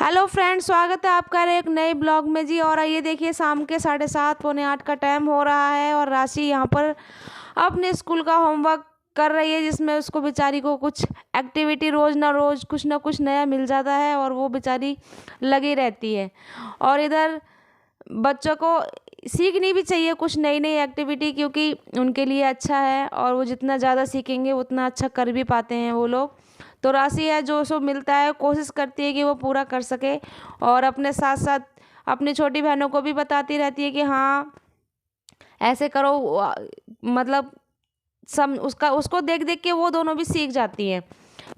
Hello friend, स्वागत है आपका एक नए ब्लॉग में जी। और ये देखिए, शाम के 7:30 पौने 8 का टाइम हो रहा है और राशि यहाँ पर अपने स्कूल का होमवर्क कर रही है, जिसमें उसको बेचारी को कुछ एक्टिविटी रोज़ ना कुछ नया मिल जाता है और वो बेचारी लगी रहती है। और इधर बच्चों को सीखनी भी चाहिए कुछ नई नई एक्टिविटी, क्योंकि उनके लिए अच्छा है और वो जितना ज़्यादा सीखेंगे उतना अच्छा कर भी पाते हैं वो लोग। तो राशि है जो सो मिलता है कोशिश करती है कि वो पूरा कर सके, और अपने साथ साथ अपनी छोटी बहनों को भी बताती रहती है कि हाँ ऐसे करो। मतलब सब उसका उसको देख देख के वो दोनों भी सीख जाती हैं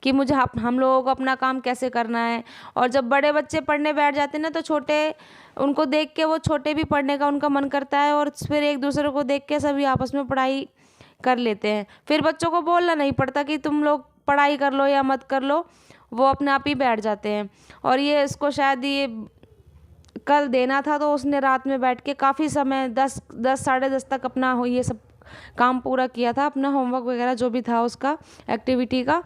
कि मुझे हम लोगों को अपना काम कैसे करना है। और जब बड़े बच्चे पढ़ने बैठ जाते हैं ना, तो छोटे उनको देख के वो छोटे भी पढ़ने का उनका मन करता है, और फिर एक दूसरे को देख के सभी आपस में पढ़ाई कर लेते हैं। फिर बच्चों को बोलना नहीं पड़ता कि तुम लोग पढ़ाई कर लो या मत कर लो, वो अपने आप ही बैठ जाते हैं। और ये इसको शायद ये कल देना था, तो उसने रात में बैठ के काफ़ी समय 10 साढ़े 10 तक अपना हो ये सब काम पूरा किया था, अपना होमवर्क वगैरह जो भी था उसका एक्टिविटी का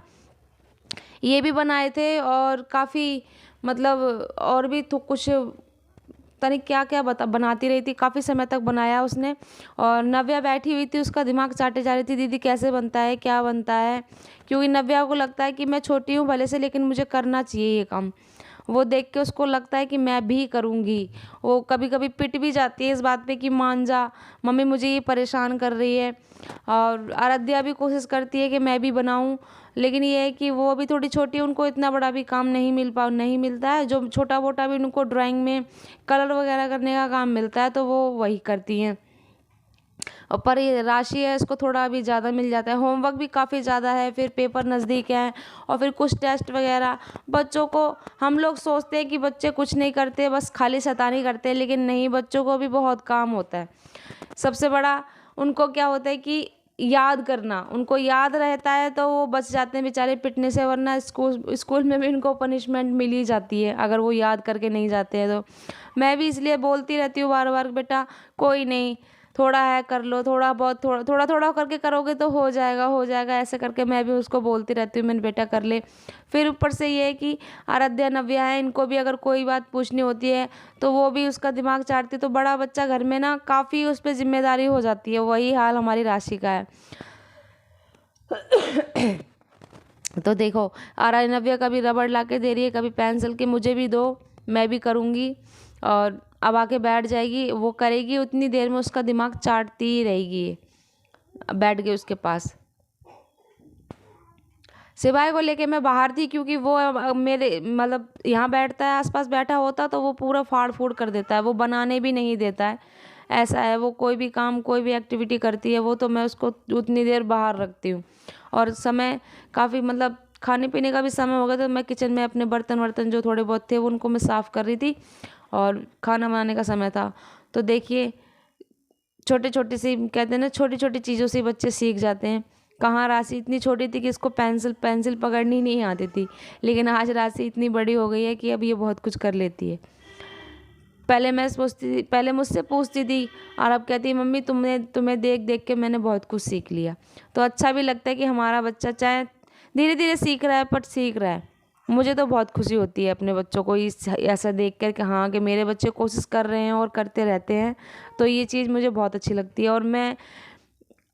ये भी बनाए थे। और काफ़ी मतलब और भी तो कुछ तनिक क्या क्या बनाती रही थी, काफ़ी समय तक बनाया उसने। और नव्या बैठी हुई थी, उसका दिमाग चाटे जा रही थी, दीदी कैसे बनता है क्या बनता है, क्योंकि नव्या को लगता है कि मैं छोटी हूँ भले से, लेकिन मुझे करना चाहिए ये काम। वो देख के उसको लगता है कि मैं भी करूँगी। वो कभी कभी पिट भी जाती है इस बात पे कि मान जा मम्मी, मुझे ये परेशान कर रही है। और आराध्या भी कोशिश करती है कि मैं भी बनाऊँ, लेकिन ये है कि वो अभी थोड़ी छोटी है, उनको इतना बड़ा भी काम नहीं मिलता है। जो छोटा मोटा भी उनको ड्राइंग में कलर वगैरह करने का काम मिलता है तो वो वही करती हैं। और पर ये राशि है, इसको थोड़ा अभी ज़्यादा मिल जाता है, होमवर्क भी काफ़ी ज़्यादा है, फिर पेपर नज़दीक है और फिर कुछ टेस्ट वगैरह। बच्चों को हम लोग सोचते हैं कि बच्चे कुछ नहीं करते, बस खाली शैतानी करते हैं, लेकिन नहीं, बच्चों को भी बहुत काम होता है। सबसे बड़ा उनको क्या होता है कि याद करना, उनको याद रहता है तो वो बच जाते हैं बेचारे पिटने से, वरना स्कूल स्कूल में भी उनको पनिशमेंट मिल ही जाती है अगर वो याद करके नहीं जाते हैं तो। मैं भी इसलिए बोलती रहती हूँ बार बार, बेटा कोई नहीं, थोड़ा है कर लो, थोड़ा बहुत थोड़ा थोड़ा थोड़ा करके करोगे तो हो जाएगा, ऐसे करके मैं भी उसको बोलती रहती हूँ, मैंने बेटा कर ले। फिर ऊपर से ये है कि आराध्या नव्या है, इनको भी अगर कोई बात पूछनी होती है तो वो भी उसका दिमाग चाटती है। तो बड़ा बच्चा घर में ना काफ़ी उस पर जिम्मेदारी हो जाती है, वही हाल हमारी राशि का है। तो देखो, नव्या कभी रबड़ ला के दे रही है, कभी पेंसिल की, मुझे भी दो मैं भी करूँगी। और अब आके बैठ जाएगी, वो करेगी, उतनी देर में उसका दिमाग चाटती ही रहेगी। बैठ गई उसके पास। सिवाय को लेके मैं बाहर थी, क्योंकि वो मेरे मतलब यहाँ बैठता है, आसपास बैठा होता तो वो पूरा फाड़ फूड़ कर देता है, वो बनाने भी नहीं देता है। ऐसा है, वो कोई भी काम कोई भी एक्टिविटी करती है वो तो मैं उसको उतनी देर बाहर रखती हूँ। और समय काफ़ी मतलब खाने पीने का भी समय हो गया, तो मैं किचन में अपने बर्तन वर्तन जो थोड़े बहुत थे वो उनको मैं साफ़ कर रही थी, और खाना बनाने का समय था। तो देखिए, छोटे छोटे सी कहते हैं ना, छोटी छोटी चीज़ों से बच्चे सीख जाते हैं। कहाँ राशि इतनी छोटी थी कि इसको पेंसिल पेंसिल पकड़नी नहीं आती थी, लेकिन आज राशि इतनी बड़ी हो गई है कि अब ये बहुत कुछ कर लेती है। पहले मुझसे पूछती थी, और अब कहती है मम्मी तुम्हें देख देख के मैंने बहुत कुछ सीख लिया। तो अच्छा भी लगता है कि हमारा बच्चा चाहे धीरे धीरे सीख रहा है, पर सीख रहा है। मुझे तो बहुत खुशी होती है अपने बच्चों को इस ऐसा देख कर कि हाँ, कि मेरे बच्चे कोशिश कर रहे हैं और करते रहते हैं। तो ये चीज़ मुझे बहुत अच्छी लगती है, और मैं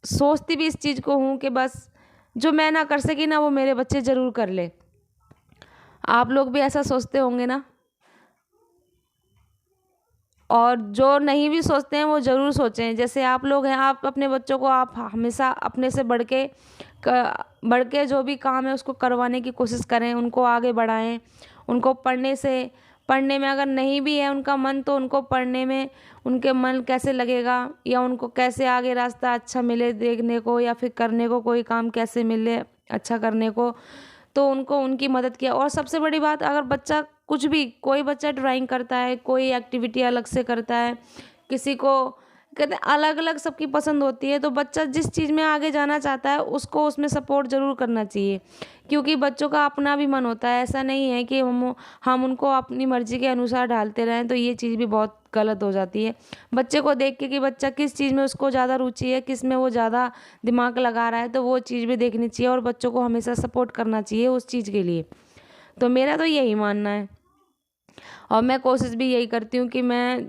सोचती भी इस चीज़ को हूँ कि बस जो मैं ना कर सकी ना, वो मेरे बच्चे ज़रूर कर ले। आप लोग भी ऐसा सोचते होंगे ना? और जो नहीं भी सोचते हैं वो ज़रूर सोचें, जैसे आप लोग हैं। आप अपने बच्चों को आप हमेशा अपने से बढ़ के जो भी काम है उसको करवाने की कोशिश करें, उनको आगे बढ़ाएं। उनको पढ़ने में अगर नहीं भी है उनका मन, तो उनको पढ़ने में उनके मन कैसे लगेगा, या उनको कैसे आगे रास्ता अच्छा मिले देखने को, या फिर करने को कोई काम कैसे मिले अच्छा करने को, तो उनको उनकी मदद किया। और सबसे बड़ी बात, अगर बच्चा कुछ भी, कोई बच्चा ड्राइंग करता है, कोई एक्टिविटी अलग से करता है, किसी को कहते हैं अलग अलग सबकी पसंद होती है, तो बच्चा जिस चीज़ में आगे जाना चाहता है उसको उसमें सपोर्ट ज़रूर करना चाहिए, क्योंकि बच्चों का अपना भी मन होता है। ऐसा नहीं है कि हम उनको अपनी मर्ज़ी के अनुसार ढालते रहें, तो ये चीज़ भी बहुत गलत हो जाती है। बच्चे को देख के कि बच्चा किस चीज़ में उसको ज़्यादा रुचि है, किस में वो ज़्यादा दिमाग लगा रहा है, तो वो चीज़ भी देखनी चाहिए, और बच्चों को हमेशा सपोर्ट करना चाहिए उस चीज़ के लिए। तो मेरा तो यही मानना है। और मैं कोशिश भी यही करती हूँ कि मैं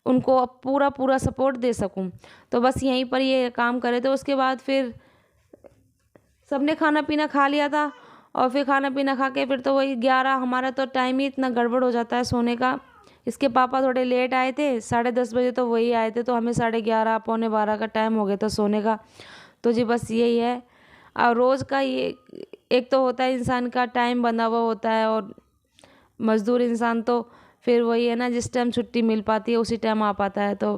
उनको पूरा पूरा सपोर्ट दे सकूँ। तो बस यहीं पर ये काम करे थे। उसके बाद फिर सबने खाना पीना खा लिया था और फिर खाना पीना खा के फिर तो वही 11, हमारा तो टाइम ही इतना गड़बड़ हो जाता है सोने का। इसके पापा थोड़े लेट आए थे, 10:30 बजे तो वही आए थे, तो हमें 11:30 पौने 12 का टाइम हो गया था सोने का। तो जी बस यही है। और रोज़ का ये एक तो होता है इंसान का टाइम बंधा हुआ होता है, और मज़दूर इंसान तो फिर वही है ना, जिस टाइम छुट्टी मिल पाती है उसी टाइम आ पाता है, तो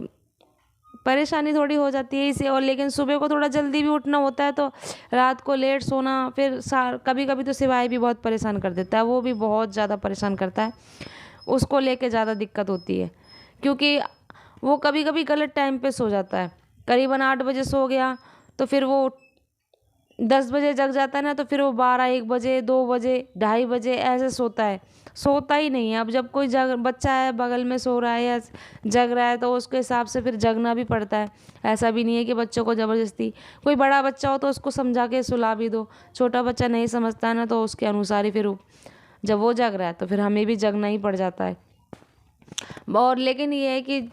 परेशानी थोड़ी हो जाती है इसे। और लेकिन सुबह को थोड़ा जल्दी भी उठना होता है, तो रात को लेट सोना, फिर कभी कभी तो सिवाय भी बहुत परेशान कर देता है, वो भी बहुत ज़्यादा परेशान करता है। उसको लेके ज़्यादा दिक्कत होती है, क्योंकि वो कभी कभी गलत टाइम पे सो जाता है। करीबन 8 बजे सो गया तो फिर वो 10 बजे जग जाता है ना, तो फिर वो 12, 1 बजे, 2 बजे, 2:30 बजे ऐसे सोता है, सोता ही नहीं है। अब जब कोई बच्चा है बगल में सो रहा है या जग रहा है, तो उसके हिसाब से फिर जगना भी पड़ता है। ऐसा भी नहीं है कि बच्चों को ज़बरदस्ती, कोई बड़ा बच्चा हो तो उसको समझा के सुला भी दो, छोटा बच्चा नहीं समझता है ना, तो उसके अनुसार ही फिर जब वो जग रहा है तो फिर हमें भी जगना ही पड़ जाता है। और लेकिन ये है कि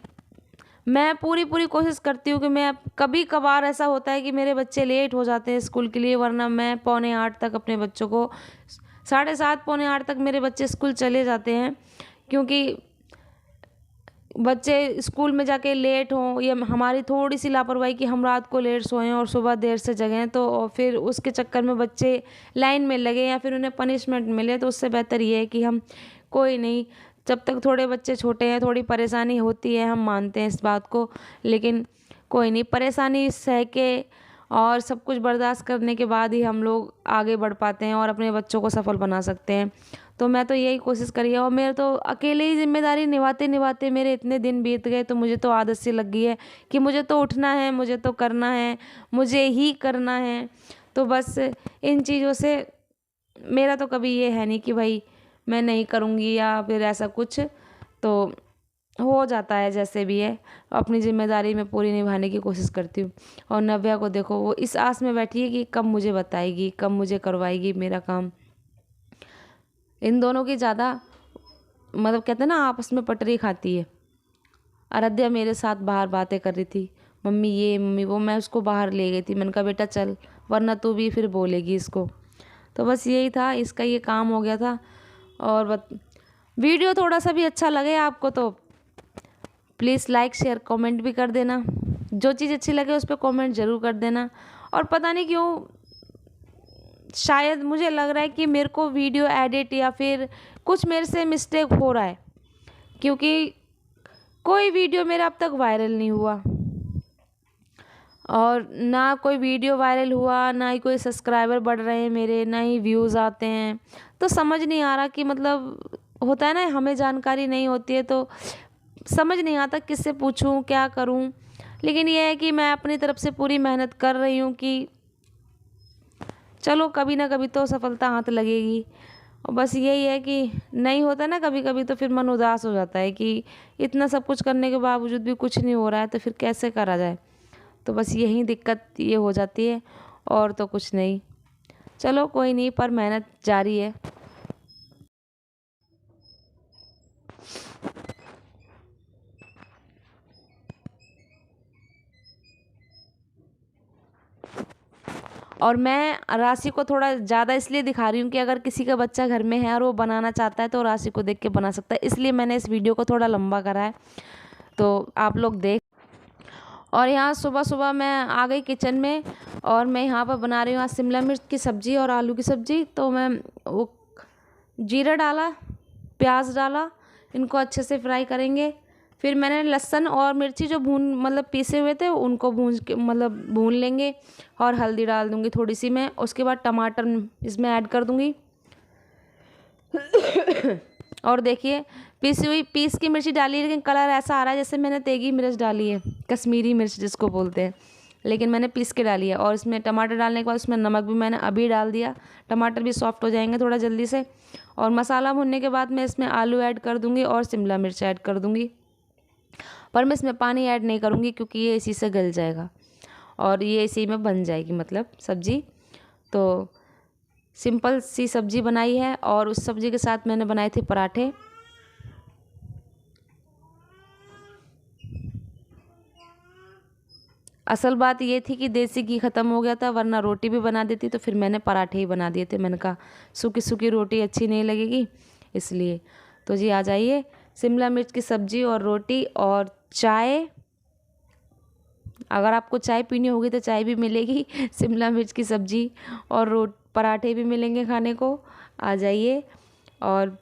मैं पूरी पूरी कोशिश करती हूँ कि मैं, कभी कभार ऐसा होता है कि मेरे बच्चे लेट हो जाते हैं स्कूल के लिए, वरना मैं 7:45 तक अपने बच्चों को, 7:30 पौने 8 तक मेरे बच्चे स्कूल चले जाते हैं। क्योंकि बच्चे स्कूल में जाके लेट हों, या हमारी थोड़ी सी लापरवाही कि हम रात को लेट सोएं और सुबह देर से जगें, तो फिर उसके चक्कर में बच्चे लाइन में लगे या फिर उन्हें पनिशमेंट मिले, तो उससे बेहतर ये है कि हम, कोई नहीं, जब तक थोड़े बच्चे छोटे हैं थोड़ी परेशानी होती है, हम मानते हैं इस बात को, लेकिन कोई नहीं, परेशानी सह के और सब कुछ बर्दाश्त करने के बाद ही हम लोग आगे बढ़ पाते हैं और अपने बच्चों को सफल बना सकते हैं। तो मैं तो यही कोशिश करी है, और मेरे तो अकेले ही जिम्मेदारी निभाते निभाते मेरे इतने दिन बीत गए, तो मुझे तो आदत सी लग गई है कि मुझे तो उठना है, मुझे तो करना है, मुझे ही करना है। तो बस इन चीज़ों से मेरा तो कभी ये है नहीं कि भाई मैं नहीं करूँगी या फिर ऐसा कुछ, तो हो जाता है जैसे भी है। अपनी जिम्मेदारी में पूरी निभाने की कोशिश करती हूँ। और नव्या को देखो, वो इस आस में बैठी है कि कब मुझे बताएगी, कब मुझे करवाएगी मेरा काम। इन दोनों की ज़्यादा, मतलब कहते हैं ना, आपस में पटरी खाती है। आराध्या मेरे साथ बाहर बातें कर रही थी, मम्मी ये मम्मी वो, मैं उसको बाहर ले गई थी, मैंने कहा बेटा चल, वरना तू भी फिर बोलेगी इसको। तो बस यही था, इसका ये काम हो गया था। और वीडियो थोड़ा सा भी अच्छा लगे आपको तो प्लीज़ लाइक शेयर कमेंट भी कर देना। जो चीज़ अच्छी लगे उस पर कमेंट ज़रूर कर देना। और पता नहीं क्यों, शायद मुझे लग रहा है कि मेरे को वीडियो एडिट या फिर कुछ मेरे से मिस्टेक हो रहा है, क्योंकि कोई वीडियो मेरा अब तक वायरल नहीं हुआ, और ना कोई वीडियो वायरल हुआ, ना ही कोई सब्सक्राइबर बढ़ रहे हैं मेरे, ना ही व्यूज़ आते हैं। तो समझ नहीं आ रहा कि, मतलब होता है ना, हमें जानकारी नहीं होती है तो समझ नहीं आता किससे पूछूं, क्या करूं। लेकिन यह है कि मैं अपनी तरफ से पूरी मेहनत कर रही हूं कि चलो कभी ना कभी तो सफलता हाथ लगेगी। और बस यही है कि नहीं होता ना कभी कभी, तो फिर मन उदास हो जाता है कि इतना सब कुछ करने के बावजूद भी कुछ नहीं हो रहा है, तो फिर कैसे करा जाए। तो बस यही दिक्कत ये हो जाती है, और तो कुछ नहीं। चलो कोई नहीं, पर मेहनत जारी है। और मैं राशि को थोड़ा ज़्यादा इसलिए दिखा रही हूँ कि अगर किसी का बच्चा घर में है और वो बनाना चाहता है तो राशि को देख के बना सकता है, इसलिए मैंने इस वीडियो को थोड़ा लंबा करा है, तो आप लोग देख। और यहाँ सुबह सुबह मैं आ गई किचन में, और मैं यहाँ पर बना रही हूँ आज शिमला मिर्च की सब्ज़ी और आलू की सब्ज़ी। तो मैं वो जीरा डाला, प्याज डाला, इनको अच्छे से फ्राई करेंगे। फिर मैंने लहसुन और मिर्ची जो मतलब पीसे हुए थे उनको भून लेंगे, और हल्दी डाल दूँगी थोड़ी सी मैं। उसके बाद टमाटर इसमें ऐड कर दूँगी। और देखिए, पीस की मिर्ची डाली है, लेकिन कलर ऐसा आ रहा है जैसे मैंने तेगी मिर्च डाली है, कश्मीरी मिर्च जिसको बोलते हैं, लेकिन मैंने पीस के डाली है। और इसमें टमाटर डालने के बाद इसमें नमक भी मैंने अभी डाल दिया, टमाटर भी सॉफ्ट हो जाएंगे थोड़ा जल्दी से। और मसाला भुनने के बाद मैं इसमें आलू ऐड कर दूँगी और शिमला मिर्च ऐड कर दूँगी, पर मैं इसमें पानी ऐड नहीं करूँगी क्योंकि ये इसी से गल जाएगा और ये इसी में बन जाएगी मतलब सब्ज़ी। तो सिंपल सी सब्ज़ी बनाई है, और उस सब्ज़ी के साथ मैंने बनाए थे पराठे। असल बात ये थी कि देसी घी ख़त्म हो गया था, वरना रोटी भी बना देती, तो फिर मैंने पराठे ही बना दिए थे। मैंने कहा सूखी सूखी रोटी अच्छी नहीं लगेगी इसलिए। तो जी आ जाइए, शिमला मिर्च की सब्ज़ी और रोटी और चाय। अगर आपको चाय पीनी होगी तो चाय भी मिलेगी, शिमला मिर्च की सब्ज़ी और पराठे भी मिलेंगे खाने को। आ जाइए। और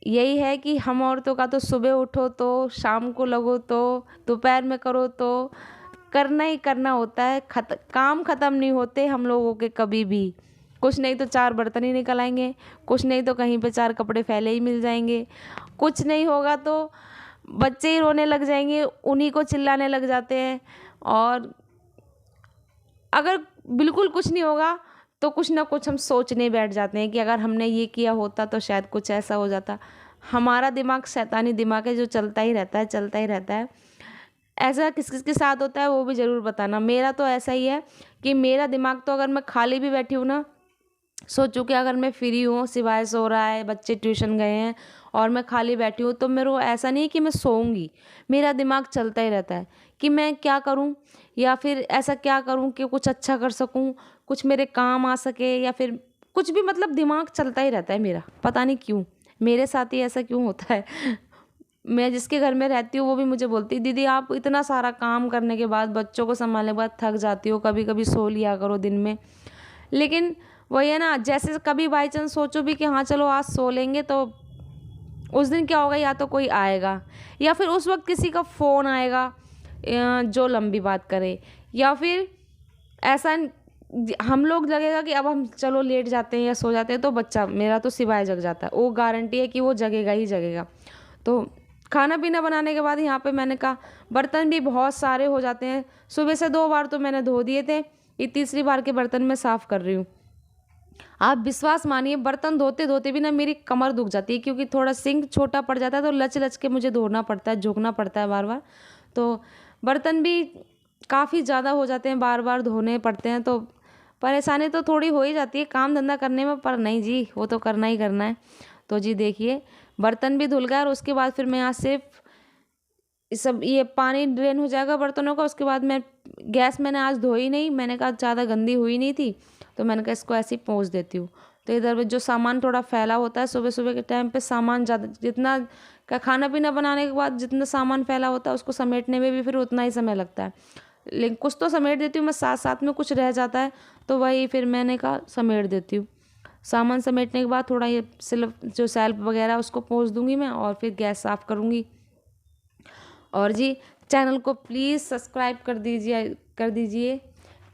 यही है कि हम औरतों का तो सुबह उठो तो, शाम को लगो तो, दोपहर में करो तो, करना ही करना होता है। काम ख़त्म नहीं होते हम लोगों के कभी भी। कुछ नहीं तो 4 बर्तन ही निकल आएंगे, कुछ नहीं तो कहीं पे 4 कपड़े फैले ही मिल जाएंगे, कुछ नहीं होगा तो बच्चे ही रोने लग जाएंगे, उन्हीं को चिल्लाने लग जाते हैं। और अगर बिल्कुल कुछ नहीं होगा तो कुछ ना कुछ हम सोचने बैठ जाते हैं कि अगर हमने ये किया होता तो शायद कुछ ऐसा हो जाता। हमारा दिमाग शैतानी दिमाग है जो चलता ही रहता है, चलता ही रहता है। ऐसा किस किस के साथ होता है वो भी ज़रूर बताना। मेरा तो ऐसा ही है कि मेरा दिमाग तो अगर मैं खाली भी बैठी हूँ ना, सोचूं कि अगर मैं फ्री हूँ, सिवाय सो रहा है, बच्चे ट्यूशन गए हैं और मैं खाली बैठी हूँ, तो मेरे को ऐसा नहीं है कि मैं सोऊंगी, मेरा दिमाग चलता ही रहता है कि मैं क्या करूँ, या फिर ऐसा क्या करूँ कि कुछ अच्छा कर सकूँ, कुछ मेरे काम आ सके, या फिर कुछ भी, मतलब दिमाग चलता ही रहता है मेरा। पता नहीं क्यों, मेरे साथ ही ऐसा क्यों होता है। मैं जिसके घर में रहती हूँ वो भी मुझे बोलती है, दीदी आप इतना सारा काम करने के बाद, बच्चों को संभालने के बाद थक जाती हो, कभी कभी सो लिया करो दिन में। लेकिन वही है ना, जैसे कभी बाई चांस सोचो भी कि हाँ चलो आज सो लेंगे, तो उस दिन क्या होगा, या तो कोई आएगा, या फिर उस वक्त किसी का फ़ोन आएगा जो लंबी बात करे, या फिर ऐसा हम लोग लगेगा कि अब हम चलो लेट जाते हैं या सो जाते हैं, तो बच्चा मेरा तो सिवाय जग जाता है, वो गारंटी है कि वो जगेगा ही जगेगा। तो खाना पीना बनाने के बाद यहाँ पे मैंने कहा बर्तन भी बहुत सारे हो जाते हैं, सुबह से 2 बार तो मैंने धो दिए थे, ये तीसरी बार के बर्तन मैं साफ़ कर रही हूँ। आप विश्वास मानिए, बर्तन धोते धोते भी ना मेरी कमर दुख जाती है, क्योंकि थोड़ा सिंक छोटा पड़ जाता है तो लच लच के मुझे धोना पड़ता है, झुकना पड़ता है बार बार। तो बर्तन भी काफ़ी ज़्यादा हो जाते हैं, बार बार धोने पड़ते हैं, तो परेशानी तो थोड़ी हो ही जाती है काम धंधा करने में, पर नहीं जी, वो तो करना ही करना है। तो जी देखिए, बर्तन भी धुल गए और उसके बाद फिर मैं यहाँ सिर्फ सब ये पानी ड्रेन हो जाएगा बर्तनों का। उसके बाद मैं गैस मैंने आज धोई नहीं, मैंने कहा ज़्यादा गंदी हुई नहीं थी, तो मैंने कहा इसको ऐसे ही पोंछ देती हूँ। तो इधर जो सामान थोड़ा फैला होता है सुबह सुबह के टाइम पे, सामान ज़्यादा, जितना का खाना पीना बनाने के बाद जितना सामान फैला होता है उसको समेटने में भी फिर उतना ही समय लगता है। लेकिन कुछ तो समेट देती हूँ मैं, साथ साथ में कुछ रह जाता है तो वही फिर मैंने कहा समेट देती हूँ। सामान समेटने के बाद थोड़ा ये जो सेल्फ वगैरह उसको पोंछ दूँगी मैं, और फिर गैस साफ़ करूँगी। और जी चैनल को प्लीज़ सब्सक्राइब कर दीजिए,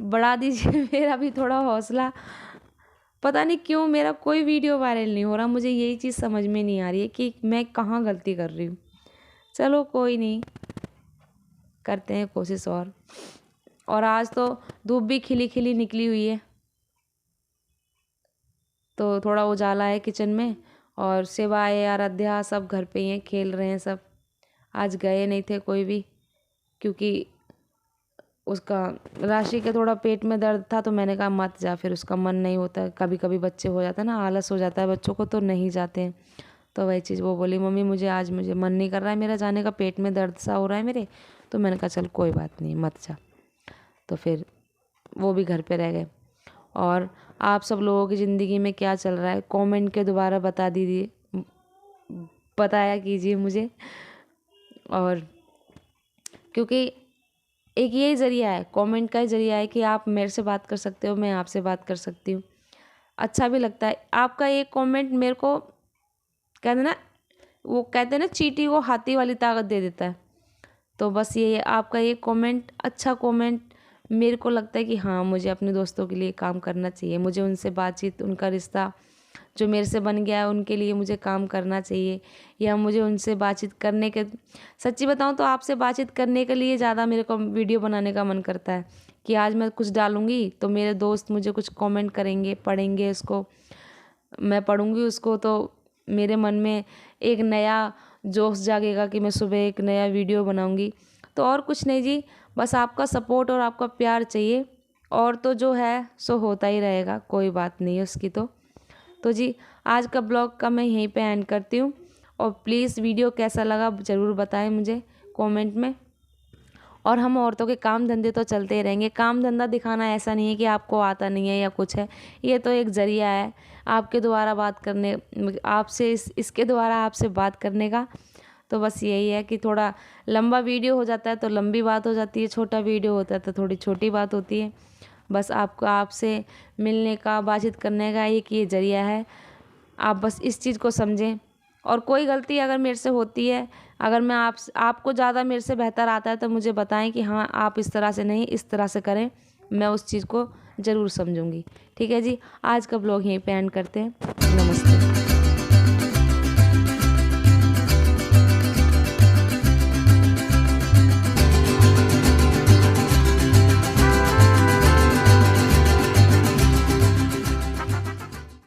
बढ़ा दीजिए मेरा भी थोड़ा हौसला। पता नहीं क्यों मेरा कोई वीडियो वायरल नहीं हो रहा, मुझे यही चीज़ समझ में नहीं आ रही है कि मैं कहाँ गलती कर रही हूँ। चलो कोई नहीं, करते हैं कोशिश। और आज तो धूप भी खिली खिली निकली हुई है, तो थोड़ा उजाला है किचन में, और शिवाय आराध्या सब घर पे ही हैं, खेल रहे हैं सब। आज गए नहीं थे कोई भी, क्योंकि उसका राशि के थोड़ा पेट में दर्द था, तो मैंने कहा मत जा, फिर उसका मन नहीं होता, कभी कभी बच्चे हो जाता है ना, आलस हो जाता है बच्चों को, तो नहीं जाते हैं। तो वही चीज़ वो बोली, मम्मी मुझे मन नहीं कर रहा है मेरा जाने का, पेट में दर्द सा हो रहा है मेरे। तो मैंने कहा चल कोई बात नहीं, मत जा। तो फिर वो भी घर पे रह गए। और आप सब लोगों की ज़िंदगी में क्या चल रहा है, कमेंट के द्वारा बताया कीजिए मुझे। और क्योंकि एक यही ज़रिया है, कमेंट का ही ज़रिया है कि आप मेरे से बात कर सकते हो, मैं आपसे बात कर सकती हूँ। अच्छा भी लगता है आपका एक कमेंट मेरे को, कहते हैं ना चींटी को हाथी वाली ताकत दे देता है। तो बस ये आपका ये कमेंट, अच्छा कमेंट, मेरे को लगता है कि हाँ मुझे अपने दोस्तों के लिए काम करना चाहिए, मुझे उनसे बातचीत, उनका रिश्ता जो मेरे से बन गया है उनके लिए मुझे काम करना चाहिए, या मुझे उनसे बातचीत करने के, सच्ची बताऊँ तो आपसे बातचीत करने के लिए ज़्यादा मेरे को वीडियो बनाने का मन करता है कि आज मैं कुछ डालूँगी तो मेरे दोस्त मुझे कुछ कमेंट करेंगे, पढ़ेंगे उसको, मैं पढ़ूँगी उसको, तो मेरे मन में एक नया जोश जागेगा कि मैं सुबह एक नया वीडियो बनाऊँगी। तो और कुछ नहीं जी, बस आपका सपोर्ट और आपका प्यार चाहिए, और तो जो है सो होता ही रहेगा, कोई बात नहीं है उसकी। तो जी आज का ब्लॉग का मैं यहीं पे एंड करती हूँ, और प्लीज़ वीडियो कैसा लगा ज़रूर बताएं मुझे कमेंट में। और हम औरतों के काम धंधे तो चलते ही रहेंगे। काम धंधा दिखाना ऐसा नहीं है कि आपको आता नहीं है या कुछ है, ये तो एक ज़रिया है आपके द्वारा बात करने, आपसे इसके द्वारा आपसे बात करने का। तो बस यही है कि थोड़ा लंबा वीडियो हो जाता है तो लंबी बात हो जाती है, छोटा वीडियो होता है तो थोड़ी छोटी बात होती है। बस आपको आपसे मिलने का, बातचीत करने का एक ये ज़रिया है। आप बस इस चीज़ को समझें। और कोई गलती अगर मेरे से होती है, अगर मैं आपको ज़्यादा मेरे से बेहतर आता है तो मुझे बताएं कि हाँ आप इस तरह से नहीं, इस तरह से करें, मैं उस चीज़ को ज़रूर समझूंगी। ठीक है जी, आज का ब्लॉग यहीं पे एंड करते हैं। नमस्ते।